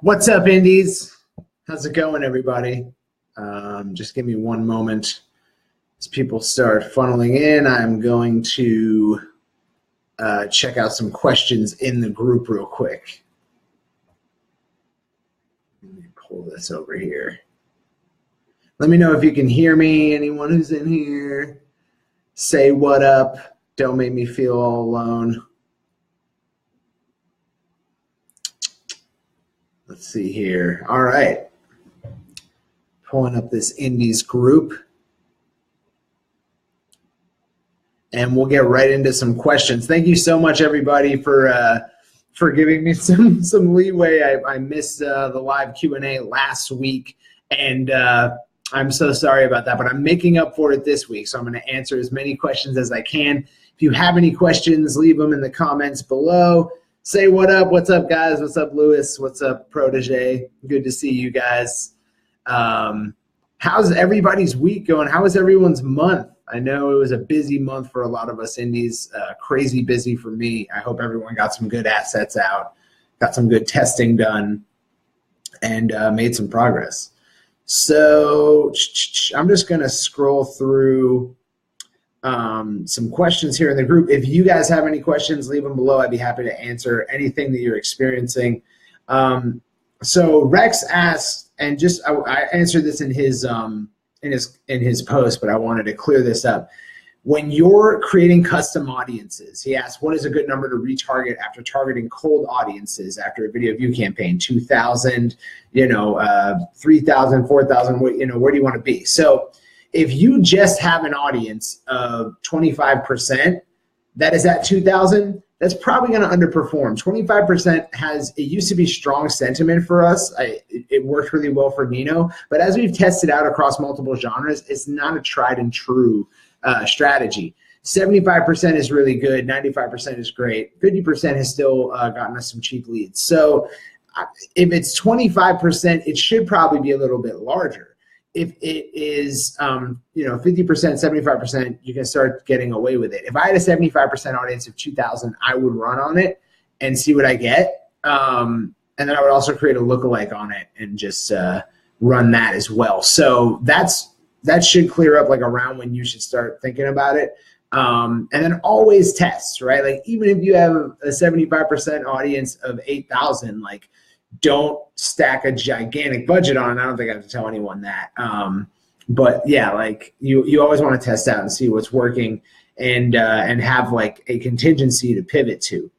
What's up, Indies? How's it going, everybody? Just give me one moment as people start funneling in. I'm going to check out some questions in the group real quick. Let me pull this over here. Let me know if you can hear me. Anyone who's in here, say what up. Don't make me feel all alone. Let's see here. All right. Pulling up this Indies group. And we'll get right into some questions. Thank you so much, everybody, for giving me some leeway. I missed the live Q&A last week, and I'm so sorry about that, but I'm making up for it this week, so I'm going to answer as many questions as I can. If you have any questions, leave them in the comments below. Say what up. What's up, guys? What's up, Lewis? What's up, Protege? Good to see you guys. How's everybody's week going? How was everyone's month? I know it was a busy month for a lot of us Indies, crazy busy for me. I hope everyone got some good assets out, got some good testing done, and made some progress. So I'm just going to scroll through some questions here in the group. If you guys have any questions, leave them below. I'd be happy to answer anything that you're experiencing. So Rex asked, and just I answered this in his post, but I wanted to clear this up. When you're creating custom audiences, he asked, what is a good number to retarget after targeting cold audiences after a video view campaign? 2,000, 3,000, 4,000, where do you want to be? So if you just have an audience of 25% that is at 2,000, that's probably going to underperform. 25% it used to be strong sentiment for us. It worked really well for Nino, but as we've tested out across multiple genres, it's not a tried and true strategy. 75% is really good. 95% is great. 50% has still gotten us some cheap leads. So if it's 25%, it should probably be a little bit larger. If it is, 50%, 75%, you can start getting away with it. If I had a 75% audience of 2,000, I would run on it and see what I get. And then I would also create a lookalike on it and just run that as well. So that should clear up like around when you should start thinking about it. And then always test, right? Like even if you have a 75% audience of 8,000, like don't stack a gigantic budget on it. I don't think I have to tell anyone that. But yeah, like you always want to test out and see what's working and have like a contingency to pivot to.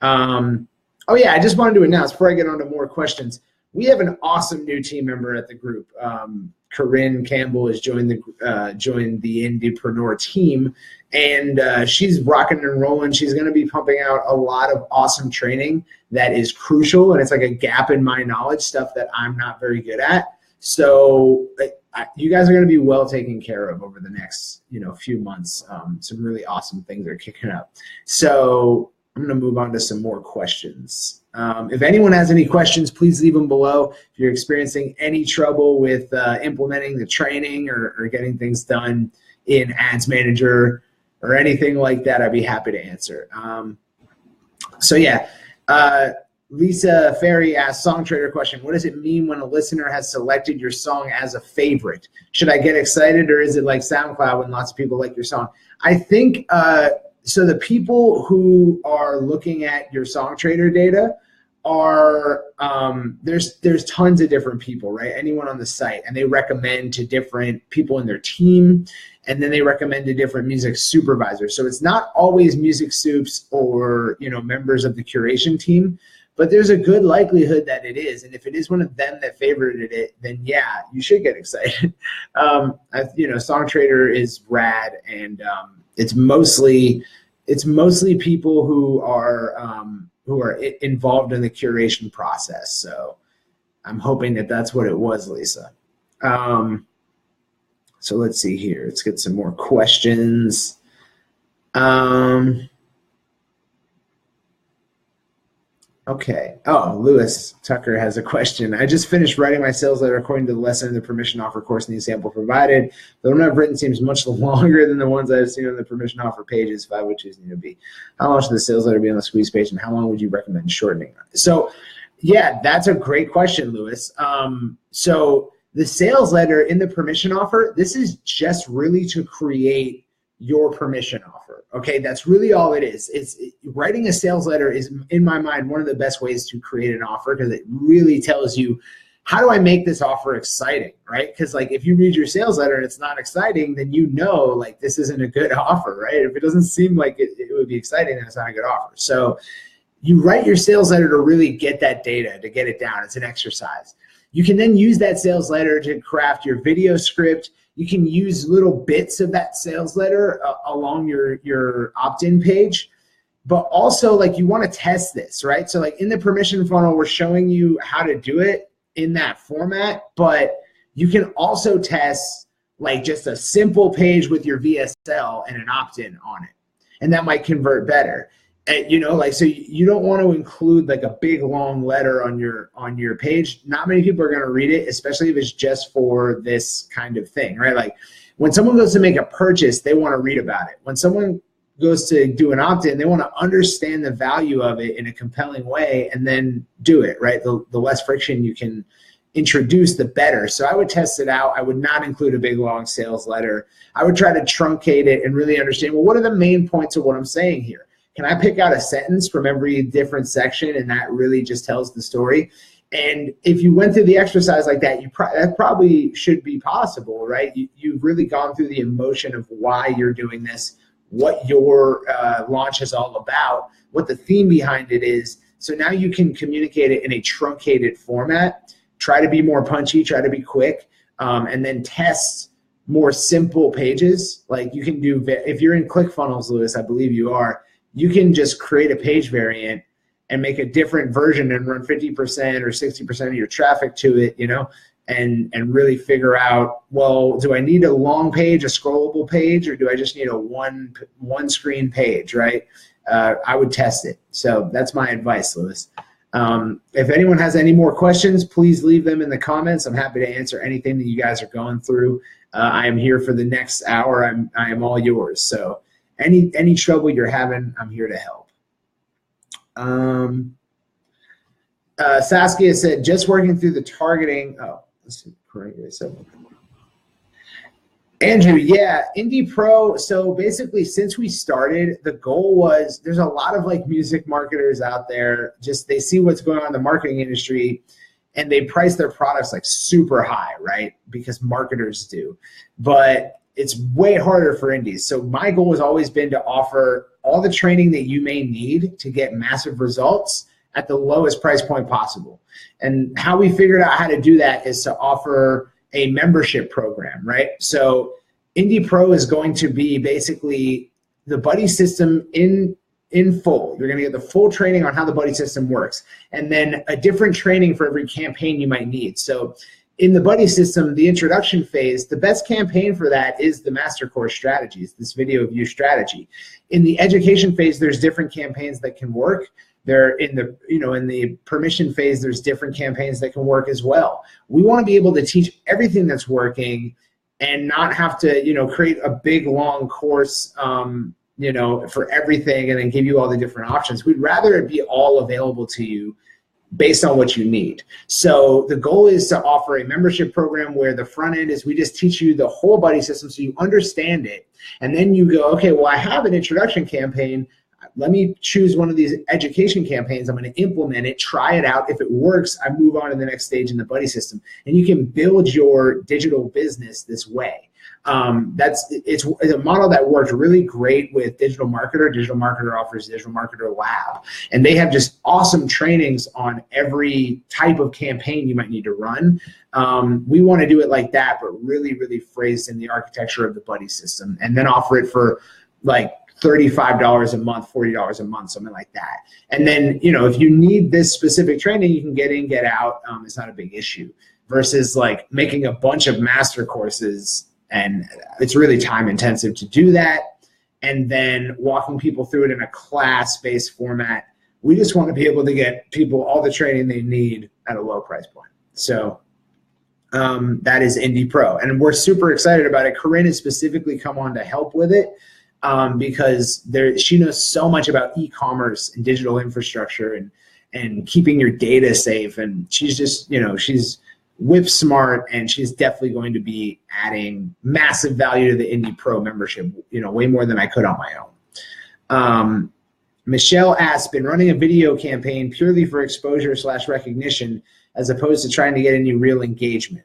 Oh yeah, I just wanted to announce before I get on to more questions, we have an awesome new team member at the group. Corinne Campbell has joined the Indiepreneur team, and she's rocking and rolling. She's going to be pumping out a lot of awesome training that is crucial, and it's like a gap in my knowledge, stuff that I'm not very good at. So you guys are going to be well taken care of over the next few months. Some really awesome things are kicking up. So I'm going to move on to some more questions. If anyone has any questions, please leave them below. If you're experiencing any trouble with implementing the training or getting things done in Ads Manager or anything like that, I'd be happy to answer. Lisa Ferry asked, Song Trader question, what does it mean when a listener has selected your song as a favorite? Should I get excited, or is it like SoundCloud when lots of people like your song? I think so the people who are looking at your Song Trader data are there's tons of different people, right? Anyone on the site, and they recommend to different people in their team, and then they recommend to different music supervisors. So it's not always music soups or members of the curation team, but there's a good likelihood that it is. And if it is one of them that favorited it, then yeah, you should get excited. Song Trader is rad, and it's mostly people who are involved in the curation process. So I'm hoping that that's what it was, Lisa. So let's see here. Let's get some more questions. Okay. Oh, Lewis Tucker has a question. I just finished writing my sales letter according to the lesson in the permission offer course and the example provided. The one I've written seems much longer than the ones I've seen on the permission offer pages, if I would choose to be. How long should the sales letter be on the squeeze page, and how long would you recommend shortening? So Yeah, that's a great question, Lewis. So the sales letter in the permission offer, this is just really to create your permission offer. Okay, that's really all it is. Writing a sales letter is, in my mind, one of the best ways to create an offer, because it really tells you, how do I make this offer exciting, right? Because like if you read your sales letter and it's not exciting, then you know like this isn't a good offer, right? If it doesn't seem like it would be exciting, then it's not a good offer. So you write your sales letter to really get that data, to get it down. It's an exercise. You can then use that sales letter to craft your video script. You can use little bits of that sales letter along your opt-in page. But also, like, you want to test this, right? So like in the permission funnel, we're showing you how to do it in that format, but you can also test like just a simple page with your VSL and an opt-in on it. And that might convert better. And, you know, like, so you don't want to include like a big long letter on your page. Not many people are going to read it, especially if it's just for this kind of thing, right? Like when someone goes to make a purchase, they want to read about it. When someone goes to do an opt-in, they want to understand the value of it in a compelling way and then do it, right? The less friction you can introduce, the better. So I would test it out. I would not include a big long sales letter. I would try to truncate it and really understand, well, what are the main points of what I'm saying here? Can I pick out a sentence from every different section and that really just tells the story? And if you went through the exercise like that, that probably should be possible, right? You've really gone through the emotion of why you're doing this, what your launch is all about, what the theme behind it is. So now you can communicate it in a truncated format, try to be more punchy, try to be quick, and then test more simple pages. Like you can do, if you're in ClickFunnels, Lewis, I believe you are, you can just create a page variant and make a different version and run 50% or 60% of your traffic to it, you know, and really figure out, well, do I need a long page, a scrollable page, or do I just need a one screen page, right? I would test it. So that's my advice, Lewis. If anyone has any more questions, please leave them in the comments. I'm happy to answer anything that you guys are going through. I am here for the next hour. I am all yours. So any trouble you're having, I'm here to help. Saskia said, just working through the targeting. Oh, let's see. Andrew, yeah, Indie Pro. So basically, since we started, the goal was, there's a lot of like music marketers out there, just they see what's going on in the marketing industry and they price their products like super high, right? Because marketers do. But it's way harder for indies. So my goal has always been to offer all the training that you may need to get massive results at the lowest price point possible. And how we figured out how to do that is to offer a membership program, right? So Indie Pro is going to be basically the buddy system in full. You're going to get the full training on how the buddy system works, and then a different training for every campaign you might need. So in the buddy system, the introduction phase, the best campaign for that is the master course strategies, this video view strategy. In the education phase, there's different campaigns that can work. They're in the permission phase, there's different campaigns that can work as well. We want to be able to teach everything that's working and not have to, create a big long course, for everything and then give you all the different options. We'd rather it be all available to you based on what you need. So the goal is to offer a membership program where the front end is we just teach you the whole buddy system so you understand it. And then you go, okay, well, I have an introduction campaign. Let me choose one of these education campaigns. I'm going to implement it, try it out. If it works, I move on to the next stage in the buddy system. And you can build your digital business this way. It's a model that worked really great with Digital Marketer. Digital Marketer offers Digital Marketer Lab, and they have just awesome trainings on every type of campaign you might need to run. We want to do it like that, but really, really phrased in the architecture of the buddy system, and then offer it for like $35 a month, $40 a month, something like that. And then, if you need this specific training, you can get in, get out. It's not a big issue versus like making a bunch of master courses. And it's really time intensive to do that. And then walking people through it in a class-based format. We just want to be able to get people all the training they need at a low price point. So that is Indie Pro. And we're super excited about it. Corinne has specifically come on to help with it because she knows so much about e-commerce and digital infrastructure and keeping your data safe. And she's just, you know, she's whip smart, and she's definitely going to be adding massive value to the Indie Pro membership, you know, way more than I could on my own. Michelle asks, been running a video campaign purely for exposure / recognition as opposed to trying to get any real engagement.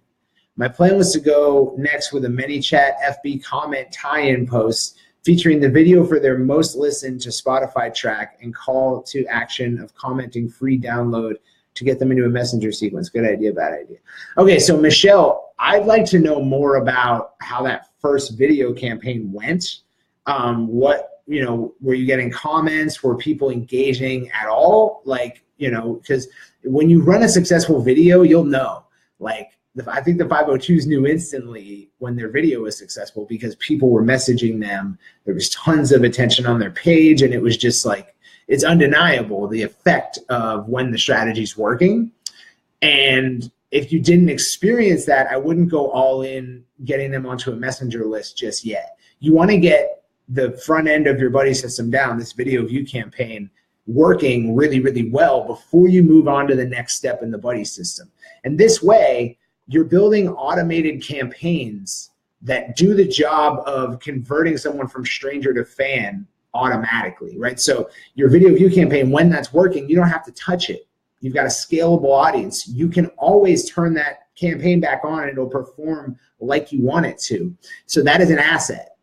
My plan was to go next with a ManyChat FB comment tie-in post featuring the video for their most listened to Spotify track and call to action of commenting free download to get them into a messenger sequence. Good idea, bad idea. Okay, so Michelle, I'd like to know more about how that first video campaign went. What, you know, were you getting comments? Were people engaging at all? Like, you know, because when you run a successful video, you'll know. Like, I think the 502s knew instantly when their video was successful because people were messaging them. There was tons of attention on their page, and it was just like, it's undeniable the effect of when the strategy's working. And if you didn't experience that, I wouldn't go all in getting them onto a messenger list just yet. You want to get the front end of your buddy system down, this video view campaign, working really, really well before you move on to the next step in the buddy system. And this way, you're building automated campaigns that do the job of converting someone from stranger to fan automatically, right? So your video view campaign, when that's working, you don't have to touch it. You've got a scalable audience. You can always turn that campaign back on and it'll perform like you want it to. So that is an asset.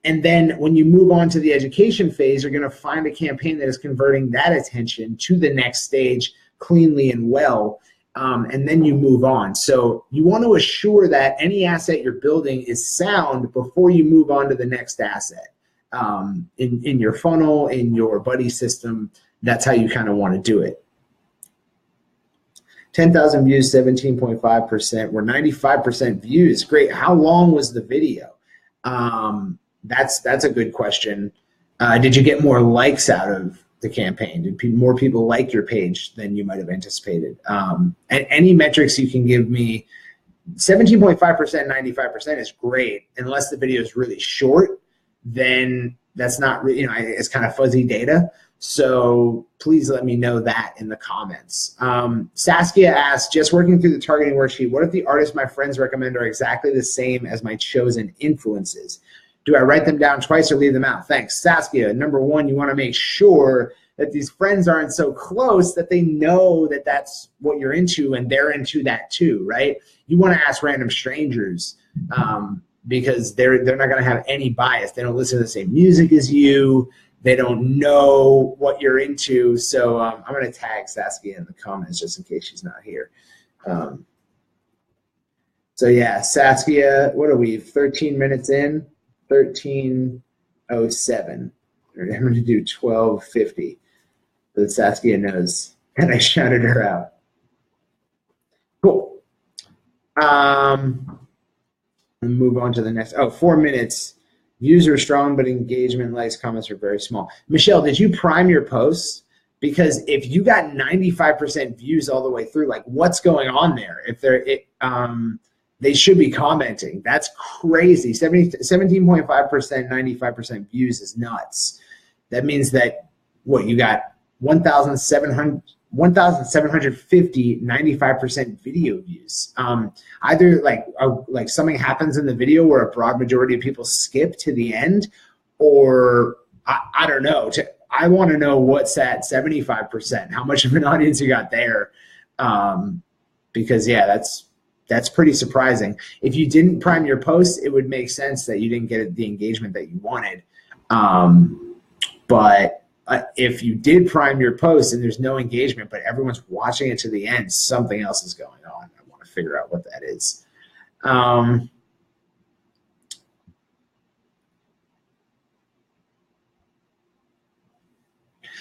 And then when you move on to the education phase, you're going to find a campaign that is converting that attention to the next stage cleanly and well. And then you move on. So you want to assure that any asset you're building is sound before you move on to the next asset. In your funnel, in your buddy system, that's how you kind of want to do it. 10,000 views, 17.5%. We're 95% views. Great. How long was the video? That's a good question. Did you get more likes out of the campaign? Did more people like your page than you might have anticipated? And any metrics you can give me, 17.5%, 95% is great. Unless the video is really short, then that's not really, you know, it's kind of fuzzy data. So please let me know that in the comments. Saskia asks, just working through the targeting worksheet, what if the artists my friends recommend are exactly the same as my chosen influences? Do I write them down twice or leave them out? Thanks. Saskia, number one, you want to make sure that these friends aren't so close that they know that that's what you're into and they're into that too, right? You want to ask random strangers because they're not going to have any bias. They don't listen to the same music as you. They don't know what you're into. So I'm going to tag Saskia in the comments just in case she's not here. So yeah, Saskia, what are we, 13 minutes in? 13:07. I'm going to do 12:50. But Saskia knows, and I shouted her out. Cool. Move on to the next. 4 minutes. Views are strong, but engagement, likes, comments are very small. Michelle, did you prime your posts? Because if you got 95% views all the way through, like what's going on there? If they should be commenting. That's crazy. 17.5%, 95% views is nuts. That means that what you got 1,750 95% video views. Either like something happens in the video where a broad majority of people skip to the end, or I don't know. I want to know what's that 75%. How much of an audience you got there? Because yeah, that's pretty surprising. If you didn't prime your posts, it would make sense that you didn't get the engagement that you wanted. But if you did prime your posts and there's no engagement, but everyone's watching it to the end, something else is going on. I want to figure out what that is.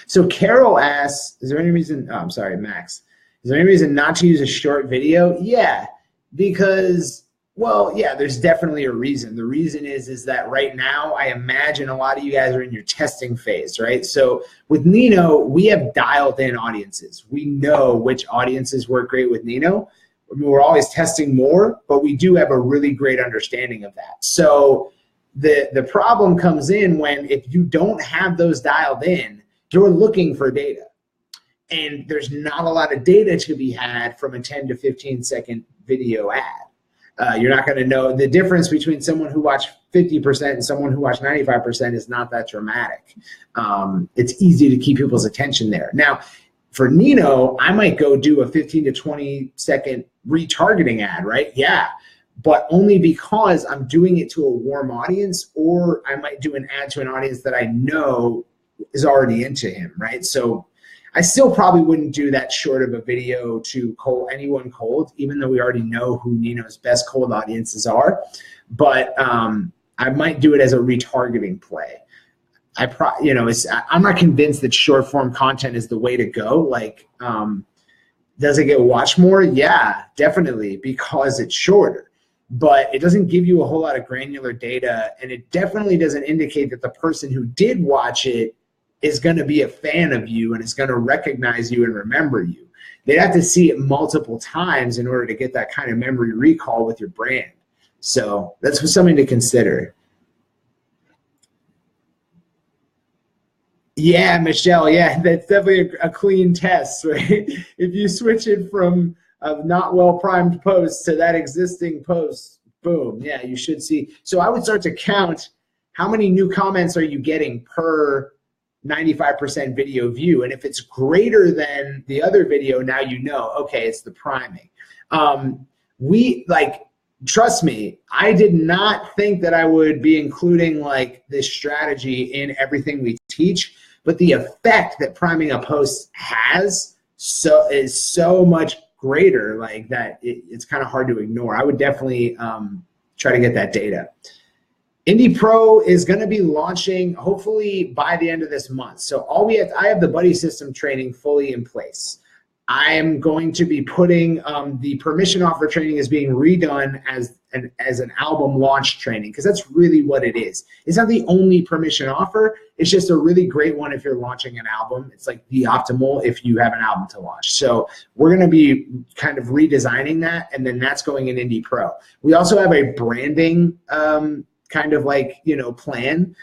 So Carol asks, is there any reason, I'm sorry, Max, is there any reason not to use a short video? Yeah, because, well, yeah, there's definitely a reason. The reason is that right now, I imagine a lot of you guys are in your testing phase, right? So with Nino, we have dialed in audiences. We know which audiences work great with Nino. I mean, we're always testing more, but we do have a really great understanding of that. So the problem comes in when if you don't have those dialed in, you're looking for data. and there's not a lot of data to be had from a 10 to 15-second video ad. You're not going to know the difference between someone who watched 50% and someone who watched 95% is not that dramatic. It's easy to keep people's attention there. Now, for Nino, I might go do a 15 to 20-second retargeting ad, right? Yeah, but only because I'm doing it to a warm audience, or I might do an ad to an audience that I know is already into him, right? So I still probably wouldn't do that short of a video to anyone cold, even though we already know who Nino's best cold audiences are. But I might do it as a retargeting play. I'm not convinced that short form content is the way to go. Like, does it get watched more? Yeah, definitely, because it's shorter. But it doesn't give you a whole lot of granular data, and it definitely doesn't indicate that the person who did watch it is going to be a fan of you and is going to recognize you and remember you. They'd have to see it multiple times in order to get that kind of memory recall with your brand. So that's something to consider. Yeah, Michelle, yeah, that's definitely a clean test, right? If you switch it from a not well-primed post to that existing post, boom, yeah, you should see. So I would start to count how many new comments are you getting per 95% video view. And if it's greater than the other video, now you know, okay, it's the priming. Trust me, I did not think that I would be including like this strategy in everything we teach, but the effect that priming a post has is so much greater, like that it's kind of hard to ignore. I would definitely try to get that data. Indie Pro is going to be launching hopefully by the end of this month. So I have the buddy system training fully in place. I am going to be putting the permission offer training is being redone as an album launch training, because that's really what it is. It's not the only permission offer. It's just a really great one if you're launching an album. It's like the optimal if you have an album to launch. So we're going to be kind of redesigning that, and then that's going in Indie Pro. We also have a branding kind of like, plan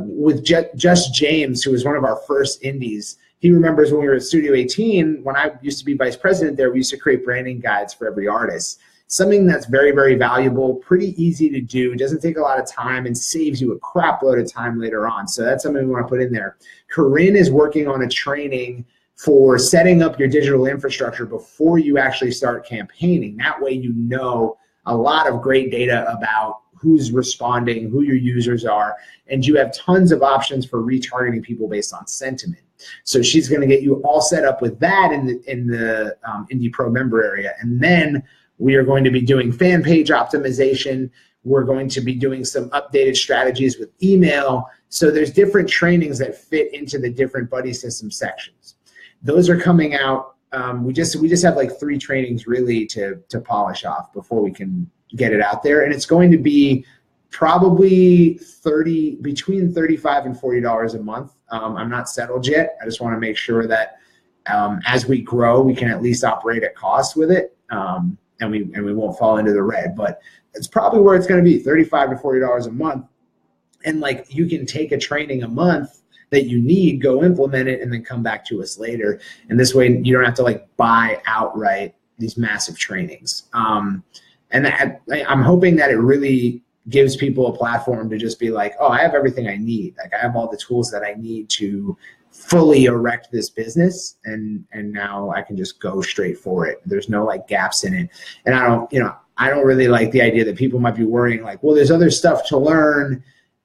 with Just James, who was one of our first indies. He remembers when we were at Studio 18, when I used to be vice president there, we used to create branding guides for every artist. Something that's very, very valuable, pretty easy to do, doesn't take a lot of time, and saves you a crap load of time later on. So that's something we want to put in there. Corinne is working on a training for setting up your digital infrastructure before you actually start campaigning. That way you know a lot of great data about who's responding, who your users are, and you have tons of options for retargeting people based on sentiment. So she's going to get you all set up with that in the Indie Pro member area. And then we are going to be doing fan page optimization. We're going to be doing some updated strategies with email. So there's different trainings that fit into the different buddy system sections. Those are coming out. We just have like 3 trainings really to polish off before we can get it out there. And it's going to be probably between $35 and $40 a month. I'm not settled yet. I just want to make sure that as we grow, we can at least operate at cost with it, and we won't fall into the red. But it's probably where it's going to be, $35 to $40 a month. And like, you can take a training a month that you need, go implement it, and then come back to us later. And this way, you don't have to like buy outright these massive trainings. And I'm hoping that it really gives people a platform to just be like, oh, I have everything I need. Like, I have all the tools that I need to fully erect this business, and now I can just go straight for it. There's no like gaps in it. And I don't really like the idea that people might be worrying like, well, there's other stuff to learn,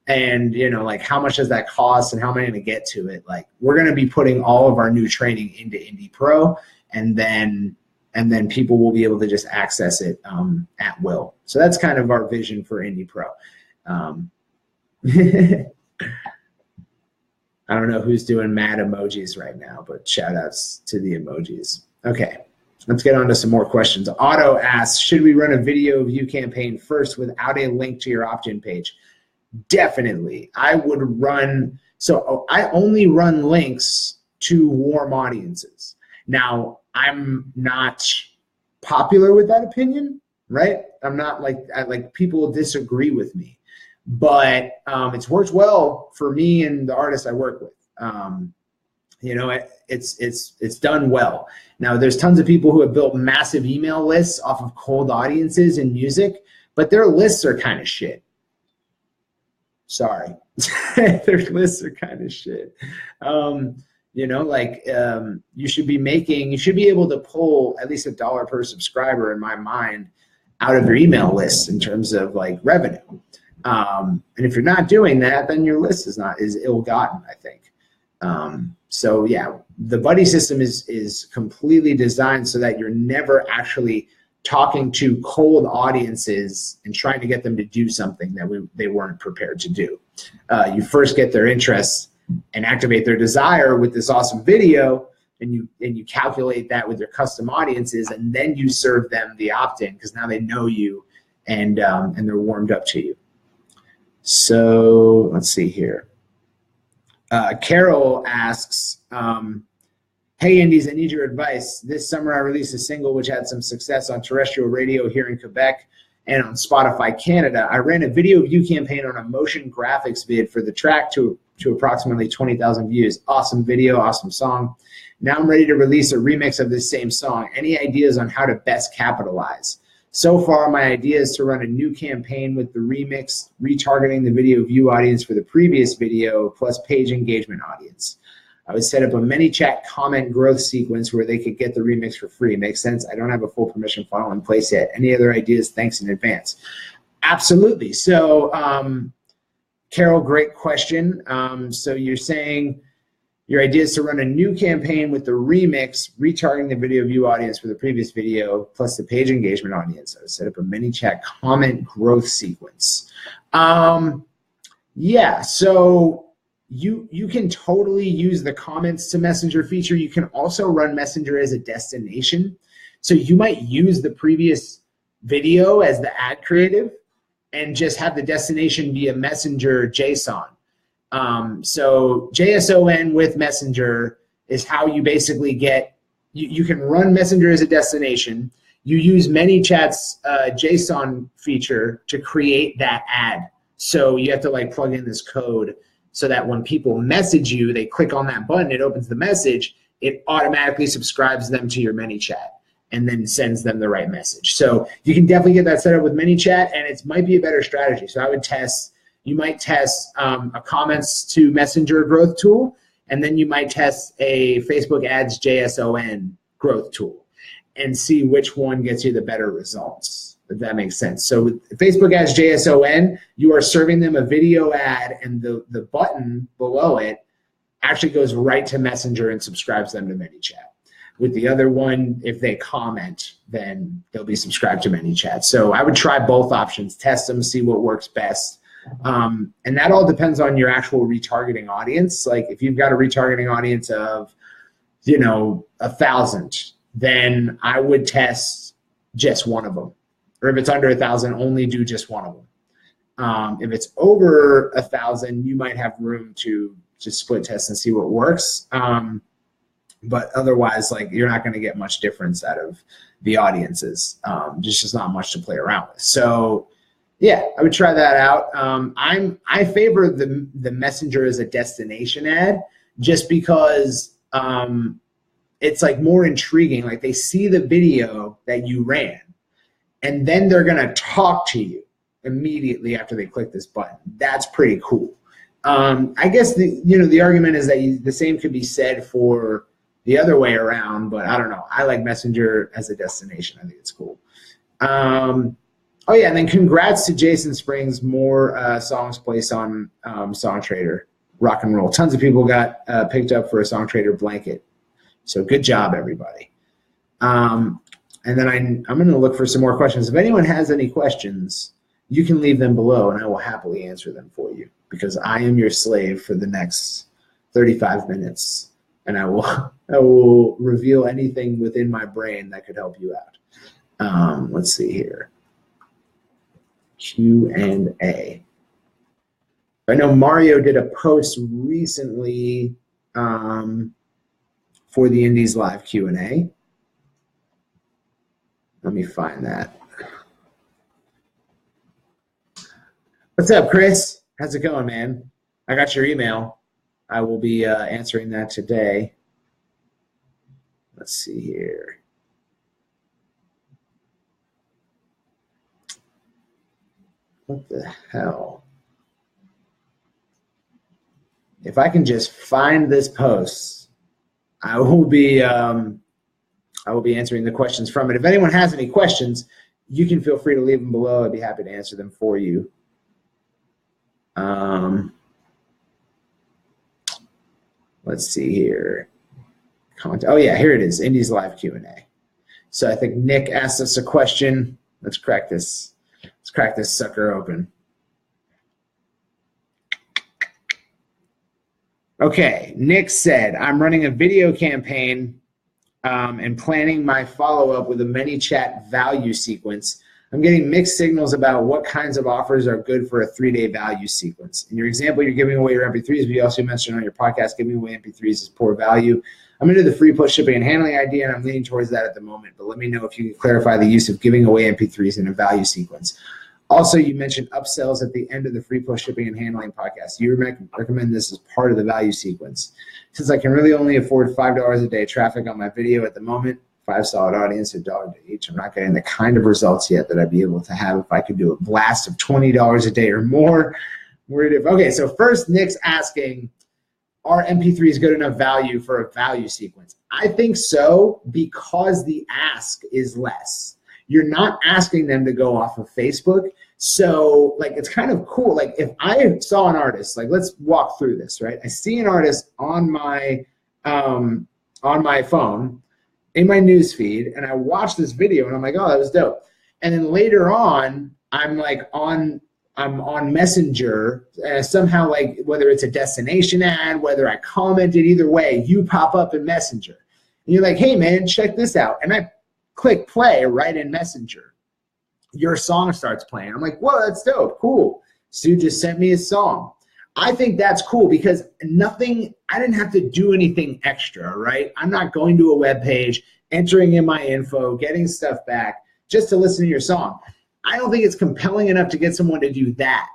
and like, how much does that cost and how am I going to get to it? Like, we're going to be putting all of our new training into Indie Pro, and then people will be able to just access it at will. So that's kind of our vision for Indie Pro. I don't know who's doing mad emojis right now, but shout outs to the emojis. Okay, let's get on to some more questions. Otto asks, should we run a video view campaign first without a link to your opt-in page? Definitely. I would run, so I only run links to warm audiences. Now, I'm not popular with that opinion, right? I'm not like people disagree with me, but it's worked well for me and the artists I work with. You know, it's done well. Now, there's tons of people who have built massive email lists off of cold audiences in music, but their lists are kind of shit. Sorry. Their lists are kind of shit. You know, like you should be able to pull at least $1 per subscriber in my mind out of your email list in terms of like revenue. And if you're not doing that, then your list is ill-gotten, I think. So yeah, the buddy system is completely designed so that you're never actually talking to cold audiences and trying to get them to do something that they weren't prepared to do. You first get their interest and activate their desire with this awesome video, and you calculate that with your custom audiences, and then you serve them the opt-in because now they know you and they're warmed up to you. So let's see here. Carol asks, hey, Indies, I need your advice. This summer I released a single which had some success on terrestrial radio here in Quebec and on Spotify Canada. I ran a video view campaign on a motion graphics vid for the track to approximately 20,000 views. Awesome video, awesome song. Now I'm ready to release a remix of this same song. Any ideas on how to best capitalize? So far, my idea is to run a new campaign with the remix, retargeting the video view audience for the previous video, plus page engagement audience. I would set up a ManyChat comment growth sequence where they could get the remix for free. Makes sense? I don't have a full permission file in place yet. Any other ideas? Thanks in advance. Absolutely. So, Carol, great question. So you're saying your idea is to run a new campaign with the remix, retargeting the video view audience for the previous video, plus the page engagement audience. I would set up a ManyChat comment growth sequence. Yeah, so you can totally use the comments to Messenger feature. You can also run Messenger as a destination. So you might use the previous video as the ad creative and just have the destination be a Messenger JSON. So JSON with Messenger is how you basically get, you can run Messenger as a destination. You use ManyChat's JSON feature to create that ad. So you have to like plug in this code so that when people message you, they click on that button, it opens the message, it automatically subscribes them to your ManyChat and then sends them the right message. So you can definitely get that set up with ManyChat, and it might be a better strategy. So I would test, you might test a comments to Messenger growth tool, and then you might test a Facebook ads JSON growth tool and see which one gets you the better results, if that makes sense. So with Facebook ads JSON, you are serving them a video ad, and the button below it actually goes right to Messenger and subscribes them to ManyChat. With the other one, if they comment, then they'll be subscribed to ManyChat. So I would try both options, test them, see what works best. And that all depends on your actual retargeting audience. Like if you've got a retargeting audience of, 1,000, then I would test just one of them. Or if it's under 1,000, only do just one of them. If it's over 1,000, you might have room to just split test and see what works. But otherwise, like you're not going to get much difference out of the audiences. There's just not much to play around with. So yeah, I would try that out. I favor the Messenger as a destination ad just because it's like more intriguing. Like they see the video that you ran, and then they're going to talk to you immediately after they click this button. That's pretty cool. I guess the argument is that the same could be said for the other way around, but I don't know. I like Messenger as a destination. I think it's cool. Oh yeah, and then congrats to Jason Springs. More songs placed on SongTrader. Rock and roll. Tons of people got picked up for a SongTrader blanket. So good job, everybody. And then I'm going to look for some more questions. If anyone has any questions, you can leave them below, and I will happily answer them for you because I am your slave for the next 35 minutes. And I will reveal anything within my brain that could help you out. Let's see here. Q&A. I know Mario did a post recently for the Indies Live Q&A. Let me find that. What's up, Chris? How's it going, man? I got your email. I will be answering that today. Let's see here. What the hell? If I can just find this post, I will be answering the questions from it. If anyone has any questions, you can feel free to leave them below. I'd be happy to answer them for you. Let's see here. Oh yeah, here it is. Indies Live Q&A. So I think Nick asked us a question. Let's crack this. Let's crack this sucker open. Okay, Nick said, I'm running a video campaign and planning my follow-up with a ManyChat value sequence. I'm getting mixed signals about what kinds of offers are good for a 3-day value sequence. In your example, you're giving away your MP3s, but you also mentioned on your podcast giving away MP3s is poor value. I'm into the free plus shipping and handling idea, and I'm leaning towards that at the moment, but let me know if you can clarify the use of giving away MP3s in a value sequence. Also, you mentioned upsells at the end of the free plus shipping and handling podcast. You recommend this as part of the value sequence. Since I can really only afford $5 a day traffic on my video at the moment, 5 solid audience, $1 to each, I'm not getting the kind of results yet that I'd be able to have if I could do a blast of $20 a day or more. Okay, so first Nick's asking, are MP3s good enough value for a value sequence? I think so, because the ask is less. You're not asking them to go off of Facebook. So like, it's kind of cool. Like if I saw an artist, like let's walk through this, right? I see an artist on my phone in my news feed, and I watch this video and I'm like, oh, that was dope. And then later on, I'm on Messenger, somehow, like whether it's a destination ad, whether I commented, either way, you pop up in Messenger. And you're like, hey man, check this out. And I click play right in Messenger. Your song starts playing. I'm like, whoa, that's dope, cool. Stu just sent me a song. I think that's cool because I didn't have to do anything extra, right? I'm not going to a web page, entering in my info, getting stuff back just to listen to your song. I don't think it's compelling enough to get someone to do that.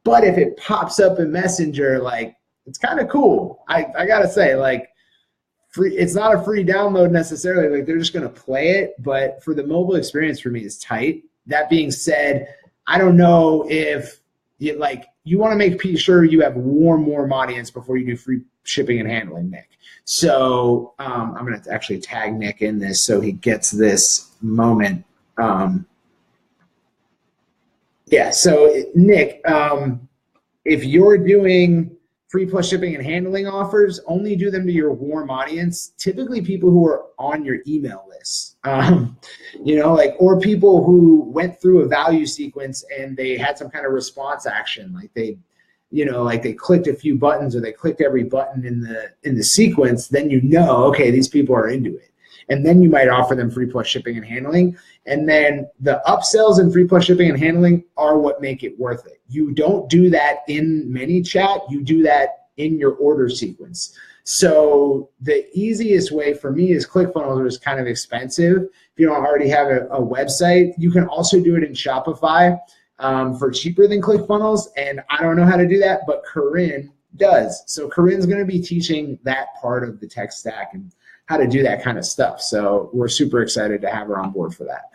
But if it pops up in Messenger, like, it's kind of cool. I gotta say, like, it's not a free download necessarily. Like, they're just gonna play it, but for the mobile experience, for me, is tight. That being said, I don't know if you want to make sure you have warm audience before you do free shipping and handling, Nick. So I'm going to actually tag Nick in this so he gets this moment. Yeah, so Nick, if you're doing free plus shipping and handling offers, only do them to your warm audience, typically people who are on your email list. Or people who went through a value sequence and they had some kind of response action, like they clicked a few buttons or they clicked every button in the sequence, then okay, these people are into it. And then you might offer them free plus shipping and handling. And then the upsells and free plus shipping and handling are what make it worth it. You don't do that in ManyChat, you do that in your order sequence. So the easiest way for me is ClickFunnels, which is kind of expensive. If you don't already have a website, you can also do it in Shopify for cheaper than ClickFunnels. And I don't know how to do that, but Corinne does. So Corinne's going to be teaching that part of the tech stack and how to do that kind of stuff. So we're super excited to have her on board for that.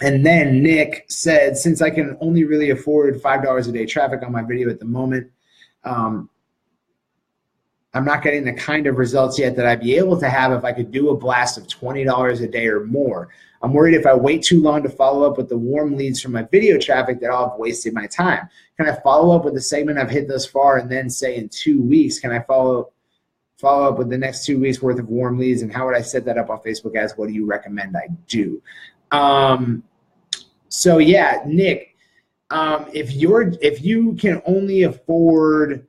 And then Nick said, since I can only really afford $5 a day traffic on my video at the moment, I'm not getting the kind of results yet that I'd be able to have if I could do a blast of $20 a day or more. I'm worried if I wait too long to follow up with the warm leads from my video traffic that I'll have wasted my time. Can I follow up with the segment I've hit thus far and then say in 2 weeks, can I follow up with the next 2 weeks worth of warm leads, and how would I set that up on Facebook ads? What do you recommend I do? So yeah, Nick, if you can only afford,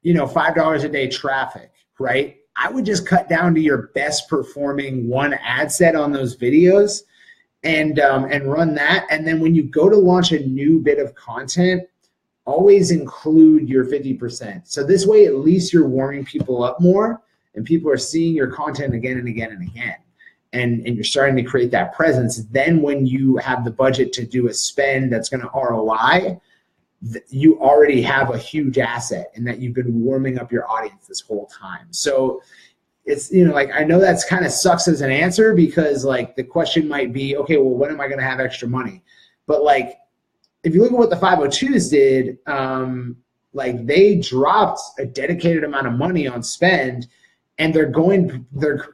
$5 a day traffic, right? I would just cut down to your best performing one ad set on those videos and run that. And then when you go to launch a new bit of content, always include your 50%. So this way, at least you're warming people up more and people are seeing your content again and again and again. And you're starting to create that presence. Then when you have the budget to do a spend that's going to ROI, you already have a huge asset and that you've been warming up your audience this whole time. So it's, like, I know that's kind of sucks as an answer, because like the question might be, okay, well, when am I going to have extra money? But like, if you look at what the 502s did, like they dropped a dedicated amount of money on spend, and they're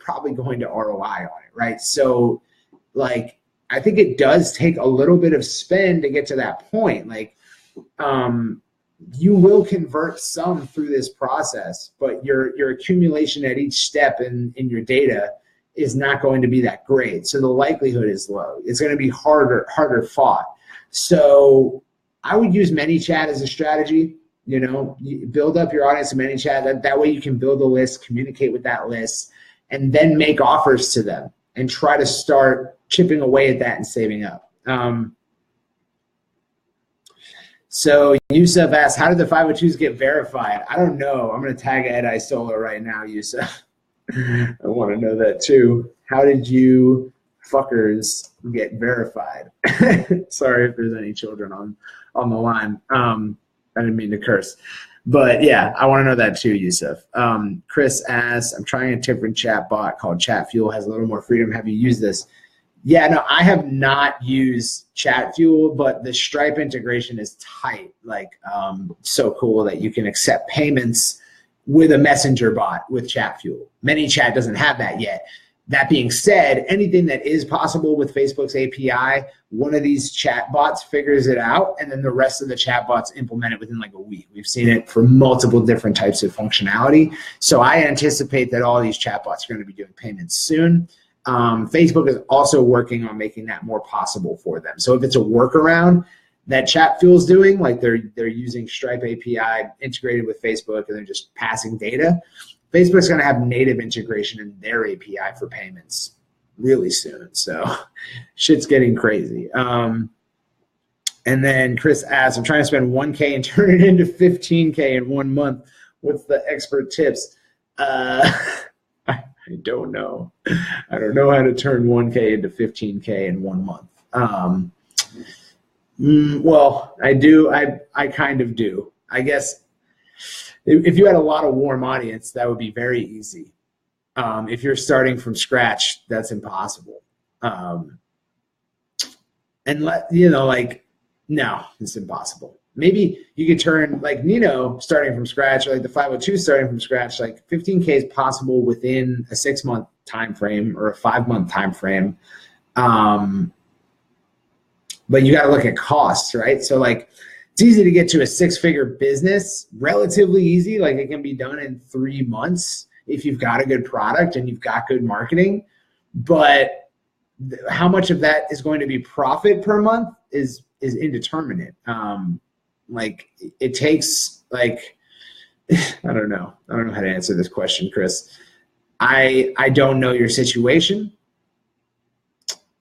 probably going to ROI on it, right? So like, I think it does take a little bit of spend to get to that point. Like, you will convert some through this process, but your accumulation at each step in your data is not going to be that great. So the likelihood is low. It's going to be harder fought. So I would use ManyChat as a strategy. You build up your audience in ManyChat. That way you can build a list, communicate with that list, and then make offers to them and try to start chipping away at that and saving up. So Yusuf asks, how did the 502s get verified? I don't know. I'm going to tag Ed Isola right now, Yusuf. I want to know that too. How did you fuckers get verified? Sorry if there's any children on the line. I didn't mean to curse. But yeah, I want to know that too, Yusuf. Chris asks, I'm trying a different chat bot called ChatFuel. Has a little more freedom. Have you used this? Yeah, no, I have not used ChatFuel, but the Stripe integration is tight. Like, so cool that you can accept payments with a messenger bot with ChatFuel. ManyChat doesn't have that yet. That being said, anything that is possible with Facebook's API, one of these chat bots figures it out, and then the rest of the chat bots implement it within like a week. We've seen it for multiple different types of functionality. So I anticipate that all these chat bots are going to be doing payments soon. Facebook is also working on making that more possible for them. So if it's a workaround that ChatFuel's doing, like they're using Stripe API integrated with Facebook and they're just passing data, Facebook's going to have native integration in their API for payments really soon. So shit's getting crazy. And then Chris asks, I'm trying to spend 1K and turn it into 15K in 1 month. What's the expert tips? I don't know. I don't know how to turn 1K into 15K in 1 month. Well, I do. I kind of do. I guess if you had a lot of warm audience, that would be very easy. If you're starting from scratch, that's impossible. No, it's impossible. Maybe you could turn like Nino starting from scratch, or like the 502 starting from scratch, like 15K is possible within a 6-month time frame or a 5-month time frame. But you got to look at costs, right? So like it's easy to get to a 6-figure business, relatively easy. Like it can be done in 3 months if you've got a good product and you've got good marketing. But how much of that is going to be profit per month is indeterminate. Like it takes like, I don't know how to answer this question, Chris. I don't know your situation,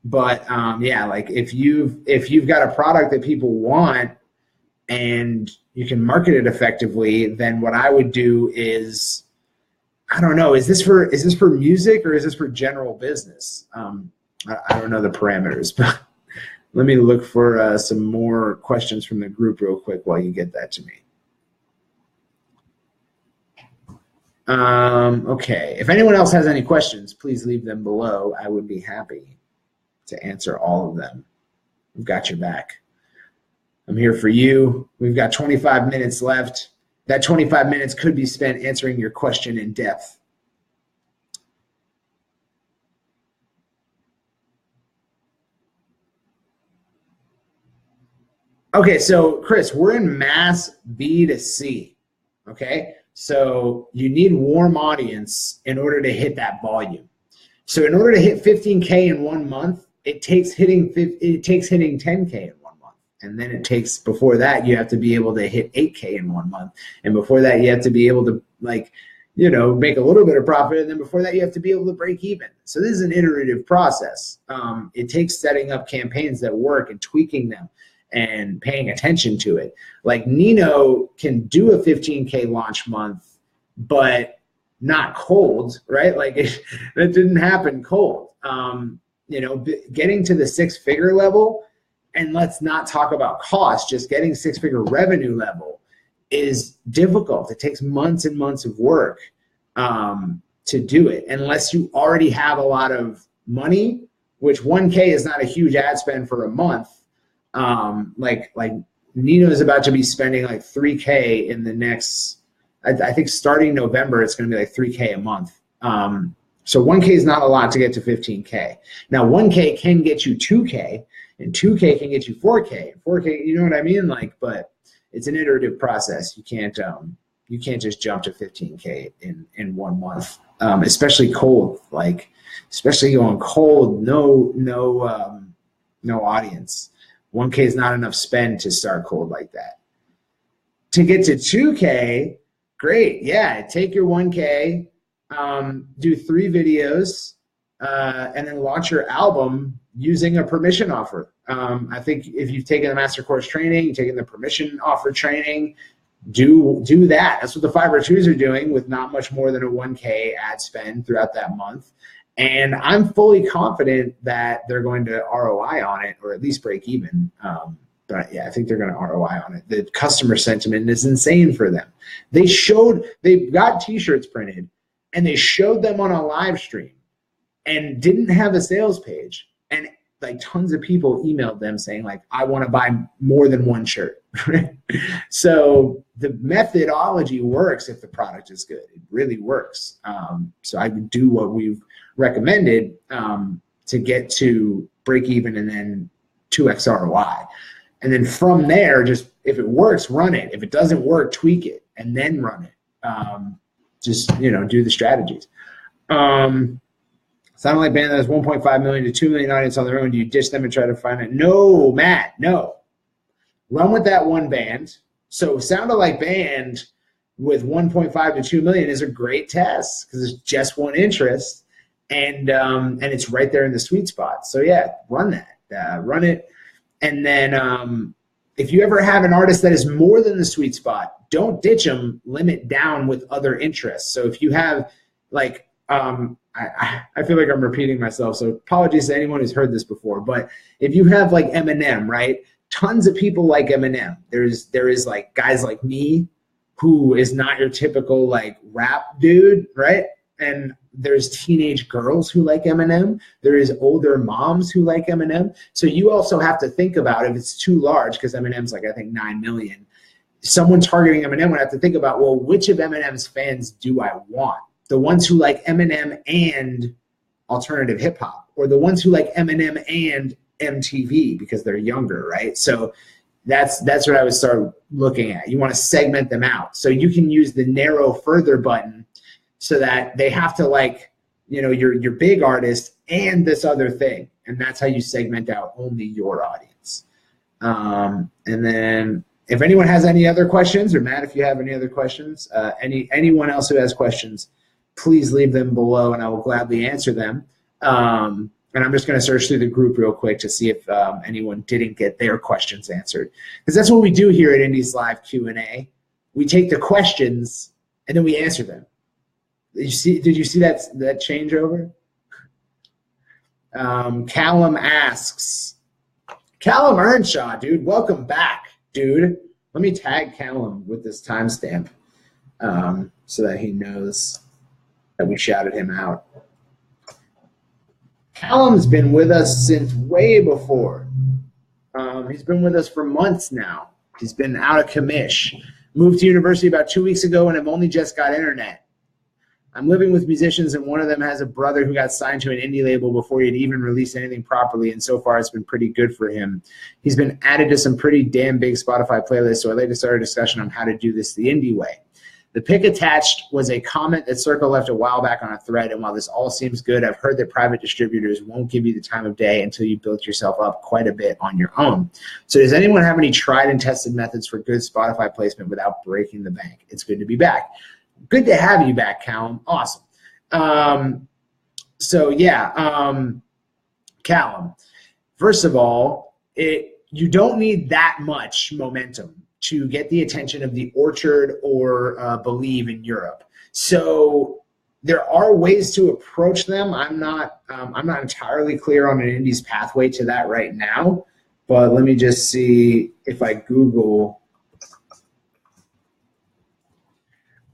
but yeah, like if you've got a product that people want and you can market it effectively, then what I would do is, I don't know, is this for music or is this for general business? I don't know the parameters, but let me look for some more questions from the group real quick while you get that to me. Okay, if anyone else has any questions, please leave them below. I would be happy to answer all of them. We've got your back. I'm here for you. We've got 25 minutes left. That 25 minutes could be spent answering your question in depth. Okay, so Chris, we're in mass B2C, okay? So you need warm audience in order to hit that volume. So in order to hit 15K in 1 month, it takes hitting 10K in 1 month. And then before that, you have to be able to hit 8K in 1 month. And before that, you have to be able to make a little bit of profit. And then before that, you have to be able to break even. So this is an iterative process. It takes setting up campaigns that work and tweaking them and paying attention to it. Like Nino can do a 15K launch month, but not cold, right? Like that didn't happen cold. Getting to the 6-figure level And let's not talk about cost. Just getting six-figure revenue level is difficult. It takes months and months of work to do it, unless you already have a lot of money, which 1K is not a huge ad spend for a month. Like Nino's about to be spending like 3K in the next, I think starting November, it's going to be like 3K a month. So 1K is not a lot to get to 15K. Now 1K can get you 2K, and 2K can get you 4K. 4K, you know what I mean? Like, but it's an iterative process. You can't just jump to 15K in 1 month, especially cold. Like, especially going cold, no audience. 1K is not enough spend to start cold like that. To get to 2K, great. Yeah, take your 1K, do 3 videos, and then launch your album using a permission offer. I think if you've taken the master course training, you've taken the permission offer training, do that. That's what the 502s are doing with not much more than a 1K ad spend throughout that month. And I'm fully confident that they're going to ROI on it, or at least break even. But yeah, I think they're going to ROI on it. The customer sentiment is insane for them. They got t-shirts printed and they showed them on a live stream and didn't have a sales page. And like tons of people emailed them saying like, I want to buy more than one shirt. So the methodology works if the product is good. It really works. So I would do what we've recommended to get to break even and then 2x ROI. And then from there, just if it works, run it. If it doesn't work, tweak it and then run it. Just, do the strategies. Sounding like band that has 1.5 million to 2 million audience on their own. Do you ditch them and try to find it? No, Matt, no. Run with that one band. So Sound Alike Band with 1.5 to 2 million is a great test because it's just one interest, and it's right there in the sweet spot. So yeah, run that, run it, and then if you ever have an artist that is more than the sweet spot, don't ditch them. Limit down with other interests. So if you have like I feel like I'm repeating myself, so apologies to anyone who's heard this before. But if you have like Eminem, right? Tons of people like Eminem. There is like guys like me, who is not your typical like rap dude, right? And there's teenage girls who like Eminem. There is older moms who like Eminem. So you also have to think about if it's too large, because Eminem's like I think 9 million. Someone targeting Eminem would have to think about, well, which of Eminem's fans do I want? The ones who like Eminem and alternative hip hop, or the ones who like Eminem and MTV because they're younger, right? So that's what I would start looking at. You want to segment them out. So you can use the narrow further button so that they have to like, your big artist and this other thing. And that's how you segment out only your audience. And then if anyone has any other questions, or Matt, if you have any other questions, anyone else who has questions, please leave them below and I will gladly answer them. And I'm just going to search through the group real quick to see if anyone didn't get their questions answered. Because that's what we do here at Indies Live Q&A. We take the questions and then we answer them. Did you see that changeover? Callum asks, Callum Earnshaw, dude, welcome back, dude. Let me tag Callum with this timestamp so that he knows that we shouted him out. Callum's been with us since way before. He's been with us for months now. He's been out of commish. Moved to university about 2 weeks ago and have only just got internet. I'm living with musicians, and one of them has a brother who got signed to an indie label before he'd even released anything properly, and so far it's been pretty good for him. He's been added to some pretty damn big Spotify playlists, so I'd like to start a discussion on how to do this the indie way. The pic attached was a comment that Circle left a while back on a thread, and while this all seems good, I've heard that private distributors won't give you the time of day until you built yourself up quite a bit on your own. So does anyone have any tried and tested methods for good Spotify placement without breaking the bank? It's good to be back. Good to have you back, Callum. Awesome. Callum, first of all, you don't need that much momentum to get the attention of the Orchard or Believe in Europe. So there are ways to approach them. I'm not entirely clear on an indies pathway to that right now, But let me just see if I Google.